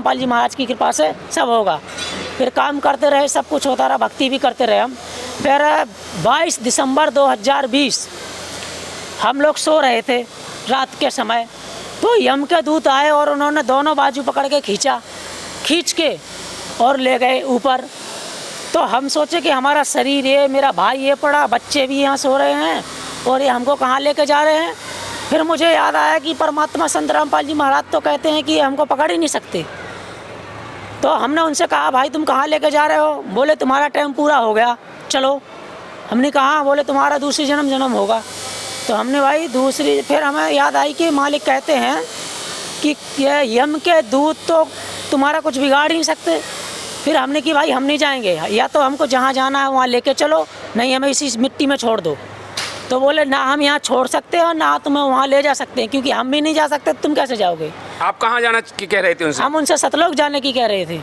रामपाल जी महाराज की कृपा से सब होगा। फिर काम करते रहे, सब कुछ होता रहा, भक्ति भी करते रहे हम। फिर 22 दिसंबर 2020 हम लोग सो रहे थे रात के समय, तो यम के दूत आए और उन्होंने दोनों बाजू पकड़ के खींच के और ले गए ऊपर। तो हम सोचे कि हमारा शरीर ये, मेरा भाई ये पड़ा, बच्चे भी यहाँ सो रहे हैं और ये हमको कहाँ लेके जा रहे हैं। फिर मुझे याद आया कि परमात्मा संत रामपाल जी महाराज तो कहते हैं कि हमको पकड़ ही नहीं सकते। तो हमने उनसे कहा, भाई तुम कहाँ लेके जा रहे हो? बोले तुम्हारा टाइम पूरा हो गया, चलो। हमने कहा, बोले तुम्हारा दूसरी जन्म होगा। तो हमने भाई दूसरी, फिर हमें याद आई कि मालिक कहते हैं कि ये यम के दूत तो तुम्हारा कुछ बिगाड़ ही नहीं सकते। फिर हमने कि भाई हम नहीं जाएंगे, या तो हमको जहाँ जाना है वहाँ लेके चलो, नहीं हमें इसी मिट्टी में छोड़ दो। तो बोले ना हम यहाँ छोड़ सकते हैं ना तुम्हें वहाँ ले जा सकते हैं, क्योंकि हम भी नहीं जा सकते, तुम कैसे जाओगे? आप कहाँ जाना की कह रहे थे उनसे? हम उनसे सतलोक जाने की कह रहे थे।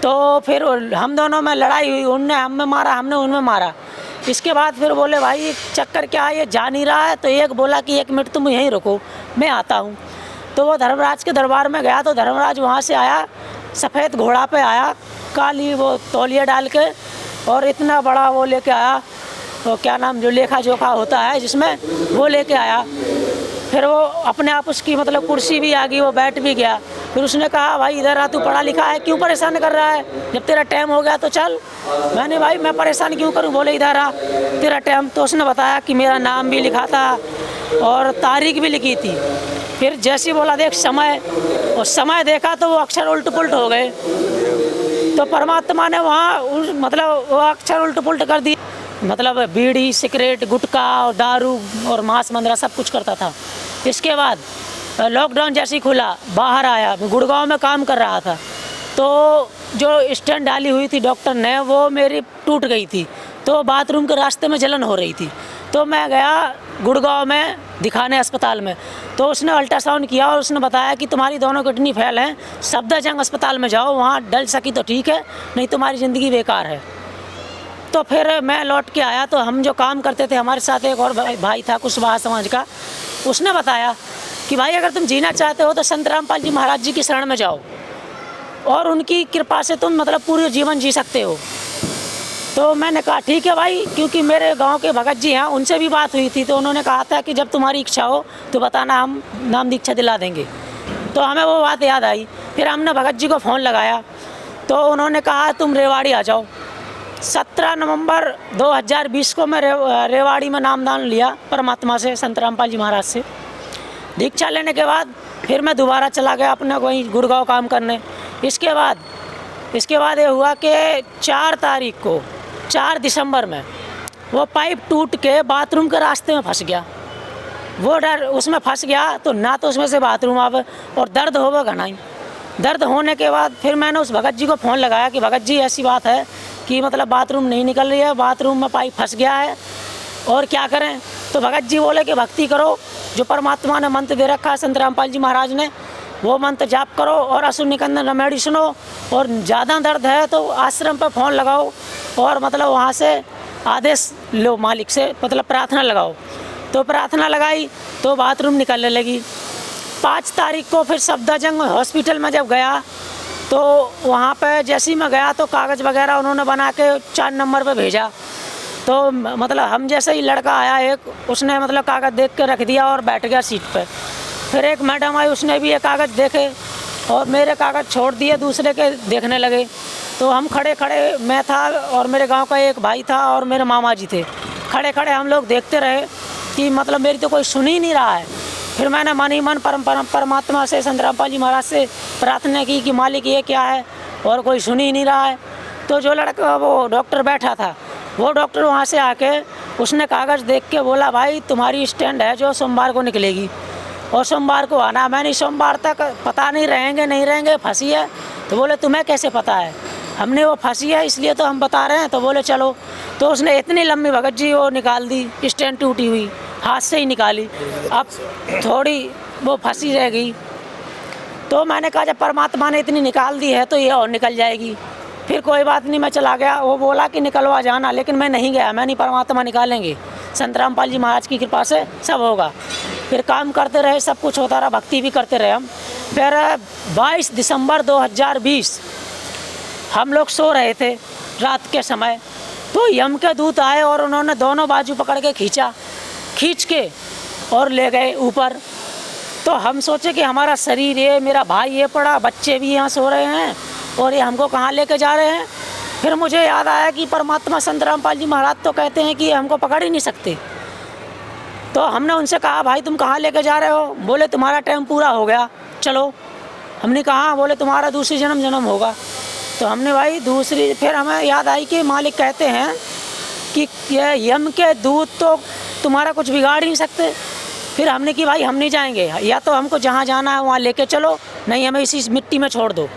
तो फिर हम दोनों में लड़ाई हुई, उनने हमें मारा, हमने उनमें मारा। इसके बाद फिर बोले भाई चक्कर क्या है, ये जा नहीं रहा है। तो एक बोला कि 1 मिनट तुम यहीं रुको, मैं आता हूँ। तो वो धर्मराज के दरबार में गया, तो धर्मराज वहाँ से आया, सफ़ेद घोड़ा पे आया, काली वो तौलिया डाल के, और इतना बड़ा वो लेके आया, तो क्या नाम जो लेखा जोखा होता है जिसमें, वो लेके आया। फिर वो अपने आप उसकी मतलब कुर्सी भी आ गई, वो बैठ भी गया। फिर उसने कहा, भाई इधर आ, तू पढ़ा लिखा है, क्यों परेशान कर रहा है? जब तेरा टाइम हो गया तो चल। मैंने, भाई मैं परेशान क्यों करूं? बोले इधर आ, तेरा टाइम। तो उसने बताया कि मेरा नाम भी लिखा था और तारीख भी लिखी थी। फिर जैसे बोला देख समय, और समय देखा तो वो अक्षर उल्ट पुल्ट हो गए। तो परमात्मा ने वहाँ मतलब वो अक्षर उल्ट पुल्ट कर दिए। मतलब बीड़ी, सिगरेट, गुटखा और दारू और मांस मंदरा सब कुछ करता था। इसके बाद लॉकडाउन जैसे ही खुला, बाहर आया, गुड़गांव में काम कर रहा था। तो जो स्टैंड डाली हुई थी डॉक्टर ने, वो मेरी टूट गई थी, तो बाथरूम के रास्ते में जलन हो रही थी। तो मैं गया गुड़गांव में दिखाने अस्पताल में, तो उसने अल्ट्रासाउंड किया और उसने बताया कि तुम्हारी दोनों किडनी फेल हैं, सफदरजंग अस्पताल में जाओ, वहाँ डल सकी तो ठीक है, नहीं तुम्हारी ज़िंदगी बेकार है। तो फिर मैं लौट के आया, तो हम जो काम करते थे, हमारे साथ एक और भाई था कुशवाहा समाज का, उसने बताया कि भाई अगर तुम जीना चाहते हो तो संत रामपाल जी महाराज जी की शरण में जाओ और उनकी कृपा से तुम मतलब पूरे जीवन जी सकते हो। तो मैंने कहा ठीक है भाई, क्योंकि मेरे गांव के भगत जी हैं, उनसे भी बात हुई थी, तो उन्होंने कहा था कि जब तुम्हारी इच्छा हो तो बताना, हम नाम दीक्षा दिला देंगे। तो हमें वो बात याद आई। फिर हमने भगत जी को फ़ोन लगाया, तो उन्होंने कहा तुम रेवाड़ी आ जाओ। 17 नवंबर 2020 को मैं रेवाड़ी में नामदान लिया परमात्मा से, संत रामपाल जी महाराज से। दीक्षा लेने के बाद फिर मैं दोबारा चला गया अपने वहीं गुड़गांव काम करने। इसके बाद ये हुआ कि 4 तारीख को, 4 दिसंबर में वो पाइप टूट के बाथरूम के रास्ते में फंस गया। वो डर उसमें फंस गया तो ना तो उसमें से बाथरूम आवे, और दर्द होगा घना ही। दर्द होने के बाद फिर मैंने उस भगत जी को फ़ोन लगाया कि भगत जी ऐसी बात है कि मतलब बाथरूम नहीं निकल रही है, बाथरूम में पाइप फंस गया है और क्या करें। तो भगत जी बोले कि भक्ति करो, जो परमात्मा ने मंत्र दे रखा है संत रामपाल जी महाराज ने, वो मंत्र जाप करो और असुर निकंदन रमेडी सुनो, और ज़्यादा दर्द है तो आश्रम पर फ़ोन लगाओ और मतलब वहाँ से आदेश लो मालिक से, मतलब प्रार्थना लगाओ। तो प्रार्थना लगाई तो बाथरूम निकलने लगी। 5 तारीख को फिर सफदरजंग हॉस्पिटल में जब गया तो वहाँ पे जैसे ही मैं गया तो कागज़ वगैरह उन्होंने बना के 4 नंबर पे भेजा। तो मतलब हम जैसे ही लड़का आया एक, उसने मतलब कागज़ देख के रख दिया और बैठ गया सीट पे। फिर एक मैडम आई, उसने भी ये कागज़ देखे और मेरे कागज़ छोड़ दिए, दूसरे के देखने लगे। तो हम खड़े खड़े, मैं था और मेरे गांव का एक भाई था और मेरे मामा जी थे, खड़े खड़े हम लोग देखते रहे कि मतलब मेरी तो कोई सुन ही नहीं रहा है। फिर मैंने मन ही मन परमात्मा से, संत रामपाल जी महाराज से प्रार्थना की कि मालिक ये क्या है, और कोई सुन ही नहीं रहा है। तो जो लड़का वो डॉक्टर बैठा था, वो डॉक्टर वहाँ से आके उसने कागज़ देख के बोला, भाई तुम्हारी स्टैंड है जो सोमवार को निकलेगी और सोमवार को आना। मैंने सोमवार तक पता नहीं रहेंगे फंसी है। तो बोले तुम्हें कैसे पता है? हमने वो फंसी है इसलिए तो हम बता रहे हैं। तो बोले चलो। तो उसने इतनी लंबी भगत जी वो निकाल दी, स्टैंड टूटी हुई, हाथ से ही निकाली। अब थोड़ी वो फंसी रह गई। तो मैंने कहा जब परमात्मा ने इतनी निकाल दी है तो ये और निकल जाएगी। फिर कोई बात नहीं, मैं चला गया। वो बोला कि निकलवा जाना, लेकिन मैं नहीं गया। मैं नहीं, परमात्मा निकालेंगे, संत रामपाल जी महाराज की कृपा से सब होगा। फिर काम करते रहे, सब कुछ होता रहा, भक्ति भी करते रहे हम। फिर 22 दिसंबर 2020 हम लोग सो रहे थे रात के समय, तो यम के दूत आए और उन्होंने दोनों बाजू पकड़ के खींच के और ले गए ऊपर। तो हम सोचे कि हमारा शरीर ये, मेरा भाई ये पड़ा, बच्चे भी यहाँ सो रहे हैं और ये हमको कहाँ लेके जा रहे हैं। फिर मुझे याद आया कि परमात्मा संत रामपाल जी महाराज तो कहते हैं कि हमको पकड़ ही नहीं सकते। तो हमने उनसे कहा, भाई तुम कहाँ लेके जा रहे हो? बोले तुम्हारा टाइम पूरा हो गया, चलो। हमने कहा, बोले तुम्हारा दूसरी जन्म होगा। तो हमने भाई फिर हमें याद आई कि मालिक कहते हैं कि ये यम के दूत तो तुम्हारा कुछ बिगाड़ ही नहीं सकते। फिर हमने कि भाई हम नहीं जाएंगे, या तो हमको जहाँ जाना है वहाँ लेके चलो, नहीं हमें इसी मिट्टी में छोड़ दो।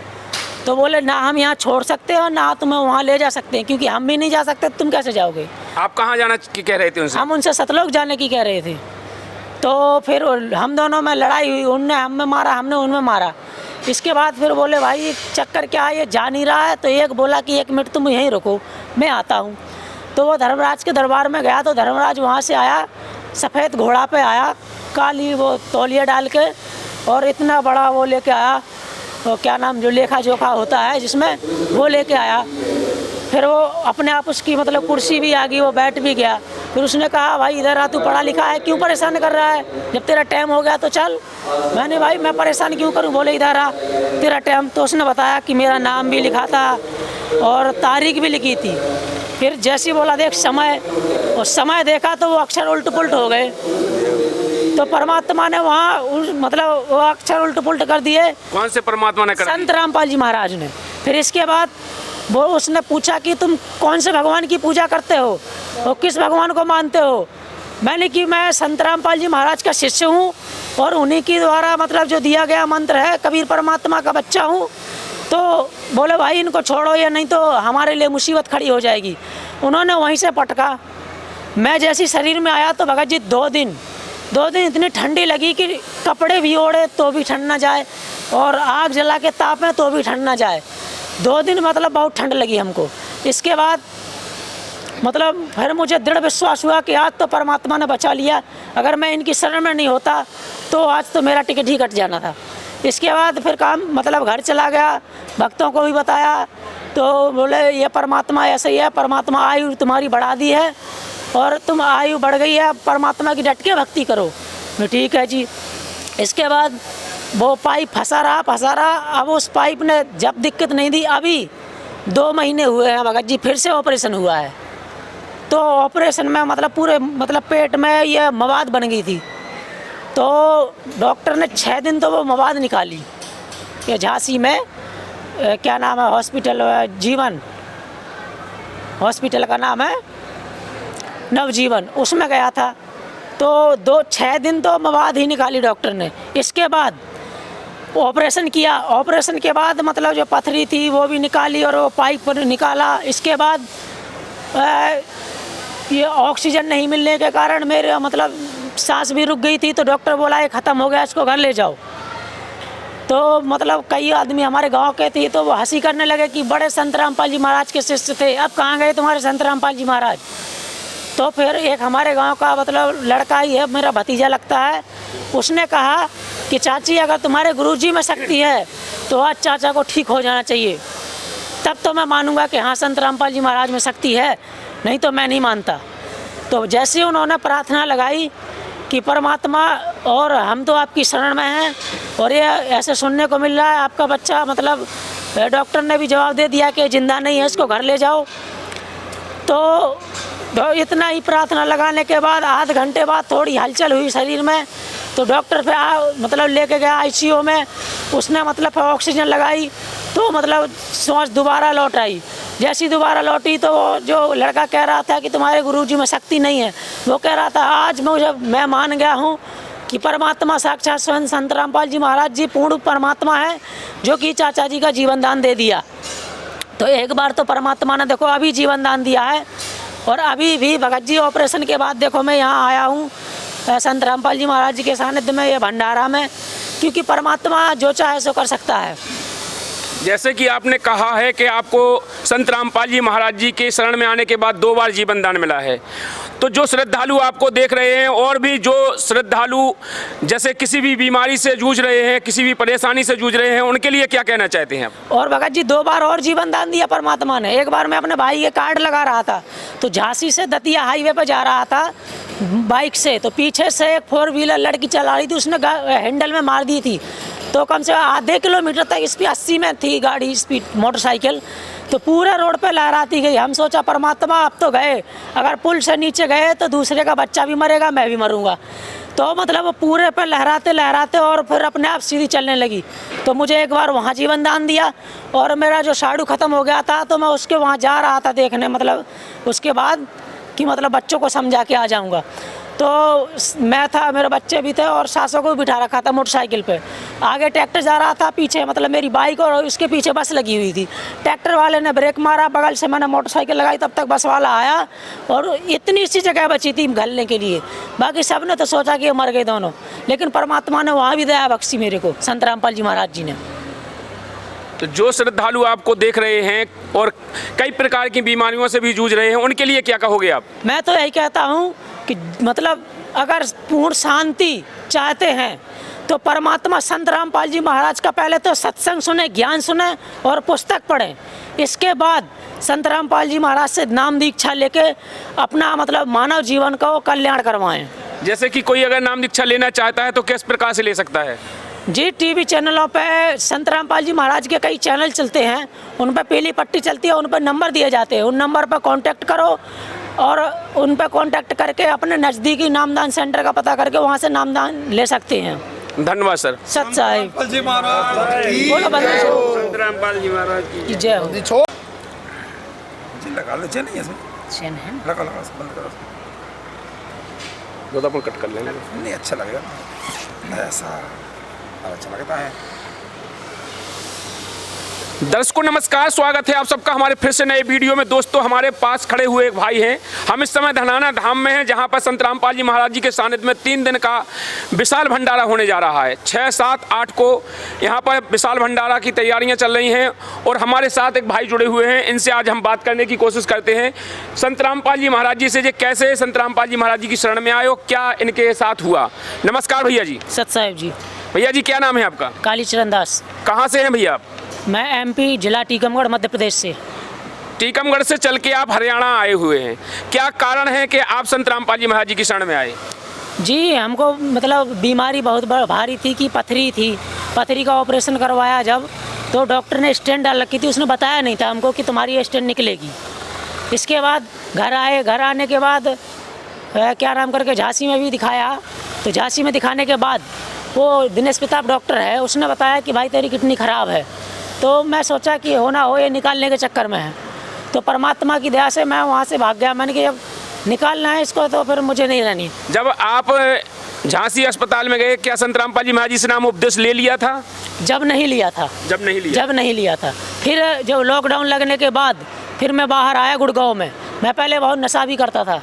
तो बोले ना हम यहाँ छोड़ सकते हो ना तुम्हें वहाँ ले जा सकते हैं, क्योंकि हम भी नहीं जा सकते, तुम कैसे जाओगे? आप कहाँ जाना कह रहे थे उनसे? हम उनसे सतलोक जाने की कह रहे थे। तो फिर हम दोनों में लड़ाई हुई, उनने हमें मारा, हमने उनमें मारा। इसके बाद फिर बोले भाई चक्कर क्या है, ये जा नहीं रहा है। तो एक बोला कि 1 मिनट तुम यहीं रुको, मैं आता हूँ। तो वो धर्मराज के दरबार में गया, तो धर्मराज वहाँ से आया, सफ़ेद घोड़ा पे आया, काली वो तौलिया डाल के, और इतना बड़ा वो लेके आया, तो क्या नाम जो लेखा जोखा होता है जिसमें, वो लेके आया। फिर वो अपने आप उसकी मतलब कुर्सी भी आ गई, वो बैठ भी गया। फिर उसने कहा, भाई इधर आ, तू पढ़ा लिखा है, क्यों परेशान कर रहा है? जब तेरा टाइम हो गया तो चल। मैंने, भाई मैं परेशान क्यों करूं? बोले इधर आ, तेरा टाइम। तो उसने बताया कि मेरा नाम भी लिखा था और तारीख भी लिखी थी। फिर जैसे ही बोला देख समय, और समय देखा तो वो अक्षर उल्ट पुल्ट हो गए। तो परमात्मा ने वहाँ मतलब वो अक्षर उल्ट पुल्ट कर दिए। कौन से परमात्मा ने कर दिए? संत रामपाल जी महाराज ने। फिर इसके बाद वो उसने पूछा कि तुम कौन से भगवान की पूजा करते हो और किस भगवान को मानते हो? मैंने कि मैं संत रामपाल जी महाराज का शिष्य हूँ और उन्हीं की द्वारा मतलब जो दिया गया मंत्र है, कबीर परमात्मा का बच्चा हूँ। तो बोले भाई इनको छोड़ो, या नहीं तो हमारे लिए मुसीबत खड़ी हो जाएगी। उन्होंने वहीं से पटका। मैं जैसी शरीर में आया तो भगत जी 2 दिन इतनी ठंडी लगी कि कपड़े भी ओढ़े तो भी ठंड ना जाए, और आग जला के तापें तो भी ठंड ना जाए। 2 दिन मतलब बहुत ठंड लगी हमको। इसके बाद मतलब फिर मुझे दृढ़ विश्वास हुआ कि आज तो परमात्मा ने बचा लिया, अगर मैं इनकी शरण में नहीं होता तो आज तो मेरा टिकट ही कट जाना था। इसके बाद फिर काम मतलब घर चला गया, भक्तों को भी बताया, तो बोले ये परमात्मा ऐसे ही है, परमात्मा आयु तुम्हारी बढ़ा दी है और तुम आयु बढ़ गई है, परमात्मा की डट के भक्ति करो। ठीक है जी। इसके बाद वो पाइप फंसा रहा। अब उस पाइप ने जब दिक्कत नहीं दी, अभी 2 महीने हुए हैं भगत जी, फिर से ऑपरेशन हुआ है। तो ऑपरेशन में मतलब पूरे मतलब पेट में ये मवाद बन गई थी। तो डॉक्टर ने 6 दिन तो वो मवाद निकाली। ये झांसी में क्या नाम है हॉस्पिटल, जीवन हॉस्पिटल का नाम है नवजीवन, उसमें गया था। तो 6 दिन तो मवाद ही निकाली डॉक्टर ने। इसके बाद ऑपरेशन किया। ऑपरेशन के बाद मतलब जो पथरी थी वो भी निकाली और वो पाइप निकाला। इसके बाद ये ऑक्सीजन नहीं मिलने के कारण मेरे मतलब सांस भी रुक गई थी। तो डॉक्टर बोला ये ख़त्म हो गया, इसको घर ले जाओ। तो मतलब कई आदमी हमारे गांव के थे, तो वो हंसी करने लगे कि बड़े संत रामपाल जी महाराज के शिष्य थे, अब कहाँ गए तुम्हारे संत रामपाल जी महाराज? तो फिर एक हमारे गांव का मतलब लड़का ही है, मेरा भतीजा लगता है, उसने कहा कि चाची अगर तुम्हारे गुरुजी में शक्ति है तो आज चाचा को ठीक हो जाना चाहिए, तब तो मैं मानूंगा कि हाँ संत रामपाल जी महाराज में शक्ति है, नहीं तो मैं नहीं मानता। तो जैसे उन्होंने प्रार्थना लगाई कि परमात्मा और हम तो आपकी शरण में हैं, और ये ऐसे सुनने को मिल रहा है आपका बच्चा मतलब डॉक्टर ने भी जवाब दे दिया कि जिंदा नहीं है, इसको घर ले जाओ। तो इतना ही प्रार्थना लगाने के बाद आध घंटे बाद थोड़ी हलचल हुई शरीर में, तो डॉक्टर फिर मतलब लेके गया आईसीयू में। उसने मतलब फिर ऑक्सीजन लगाई, तो मतलब सांस दोबारा लौट आई। जैसी दोबारा लौटी तो जो लड़का कह रहा था कि तुम्हारे गुरुजी में शक्ति नहीं है, वो कह रहा था आज मैं मान गया हूँ कि परमात्मा साक्षात स्वयं संत रामपाल जी महाराज जी पूर्ण परमात्मा है, जो कि चाचा जी का जीवन दान दे दिया। तो एक बार तो परमात्मा ने देखो अभी जीवन दान दिया है, और अभी भी भगत जी ऑपरेशन के बाद देखो मैं यहाँ आया हूँ संत रामपाल जी महाराज जी के सानिध्य में, ये भंडारा में, क्योंकि परमात्मा जो चाहे सो कर सकता है। जैसे कि आपने कहा है कि आपको संत रामपाल जी महाराज जी के शरण में आने के बाद 2 बार जीवन दान मिला है, तो जो श्रद्धालु आपको देख रहे हैं और भी जो श्रद्धालु जैसे किसी भी बीमारी से जूझ रहे हैं, किसी भी परेशानी से जूझ रहे हैं, उनके लिए क्या कहना चाहते हैं आप? और भगत जी 2 बार और जीवन दान दिया परमात्मा ने। एक बार मैं अपने भाई के कार्ड लगा रहा था तो झांसी से दतिया हाईवे पर जा रहा था बाइक से, तो पीछे से एक 4 व्हीलर लड़की चला रही थी, उसने हैंडल में मार दी थी। तो कम से कम आधे किलोमीटर तक स्पीड 80 में थी गाड़ी स्पीड मोटरसाइकिल, तो पूरे रोड पे लहराती गई। हम सोचा परमात्मा अब तो गए, अगर पुल से नीचे गए तो दूसरे का बच्चा भी मरेगा, मैं भी मरूंगा। तो मतलब पूरे पे लहराते लहराते और फिर अपने आप सीधी चलने लगी। तो मुझे एक बार वहाँ जीवन दान दिया और मेरा जो साड़ू ख़त्म हो गया था तो मैं उसके वहाँ जा रहा था देखने, मतलब उसके बाद कि मतलब बच्चों को समझा के आ जाऊँगा। तो मैं था, मेरे बच्चे भी थे और सासों को भी बिठा रखा था मोटरसाइकिल पे। आगे ट्रैक्टर जा रहा था, पीछे मतलब मेरी बाइक और उसके पीछे बस लगी हुई थी। ट्रैक्टर वाले ने ब्रेक मारा, बगल से मैंने मोटरसाइकिल लगाई, तब तक बस वाला आया और इतनी सी जगह बची थी घलने के लिए। बाकी सब ने तो सोचा कि ये मर गए दोनों, लेकिन परमात्मा ने वहाँ भी दया बख्शी मेरे को, संत रामपाल जी महाराज जी ने। तो जो श्रद्धालु आपको देख रहे हैं और कई प्रकार की बीमारियों से भी जूझ रहे हैं, उनके लिए क्या कहोगे आप? मैं तो यही कहता हूँ कि मतलब अगर पूर्ण शांति चाहते हैं तो परमात्मा संत रामपाल जी महाराज का पहले तो सत्संग सुने, ज्ञान सुने और पुस्तक पढ़ें। इसके बाद संत रामपाल जी महाराज से नाम दीक्षा लेके अपना मतलब मानव जीवन का कल्याण करवाएं। जैसे कि कोई अगर नाम दीक्षा लेना चाहता है तो किस प्रकार से ले सकता है? जी, टीवी चैनलों पे संत रामपाल जी महाराज के कई चैनल चलते हैं, उन पर पीली पट्टी चलती है, उन पर नंबर दिए जाते हैं। उन नंबर पर कांटेक्ट करो और उन पर कांटेक्ट करके अपने नज़दीकी नामदान सेंटर का पता करके वहाँ से नामदान ले सकते हैं। धन्यवाद सर। सत साहिब बोलो, बंदे संत रामपाल जी महाराज की जय हो। लगा लो, नहीं इसमें चैन है लगा लगा बंद करो। दो अपन कट कर लेंगे। नहीं अच्छा लगेगा ऐसा, अच्छा लगता है। दर्शकों नमस्कार, स्वागत है आप सबका हमारे फिर से नए वीडियो में। दोस्तों हमारे पास खड़े हुए एक भाई हैं। हम इस समय धनाना धाम में हैं, जहां पर संत रामपाल जी महाराज जी के सानिध्य में 3 दिन का विशाल भंडारा होने जा रहा है। 6, 7, 8 को यहां पर विशाल भंडारा की तैयारियां चल रही हैं और हमारे साथ एक भाई जुड़े हुए हैं। इनसे आज हम बात करने की कोशिश करते हैं संत रामपाल जी महाराज जी से, जे कैसे संत रामपाल जी महाराज जी की शरण में आए और क्या इनके साथ हुआ। नमस्कार भैया जी। सत साहिब जी। भैया जी क्या नाम है आपका? कालीचरण दास। कहाँ से हैं भैया आप? मैं MP जिला टीकमगढ़ मध्य प्रदेश से। टीकमगढ़ से चल के आप हरियाणा आए हुए हैं, क्या कारण है कि आप संत रामपाल जी महाराज जी की शरण में आए? जी, हमको मतलब बीमारी बहुत भारी थी कि पथरी थी। पथरी का ऑपरेशन करवाया जब, तो डॉक्टर ने स्टेंट डाल रखी थी, उसने बताया नहीं था हमको कि तुम्हारी स्टेंट निकलेगी। इसके बाद घर आए, घर आने के बाद क्या नाम करके झांसी में भी दिखाया। तो झांसी में दिखाने के बाद वो दिनेश प्रताप डॉक्टर है, उसने बताया कि भाई तेरी किडनी ख़राब है। तो मैं सोचा कि होना हो, ये निकालने के चक्कर में है। तो परमात्मा की दया से मैं वहाँ से भाग गया। मैंने कि जब निकालना है इसको तो फिर मुझे नहीं रहनी। जब आप झांसी अस्पताल में गए, क्या संत रामपाल जी महाराज जी से नाम उपदेश ले लिया था? जब नहीं लिया था। जब नहीं लिया था। फिर जब लॉकडाउन लगने के बाद फिर मैं बाहर आया गुड़गांव में। मैं पहले बहुत नशा भी करता था।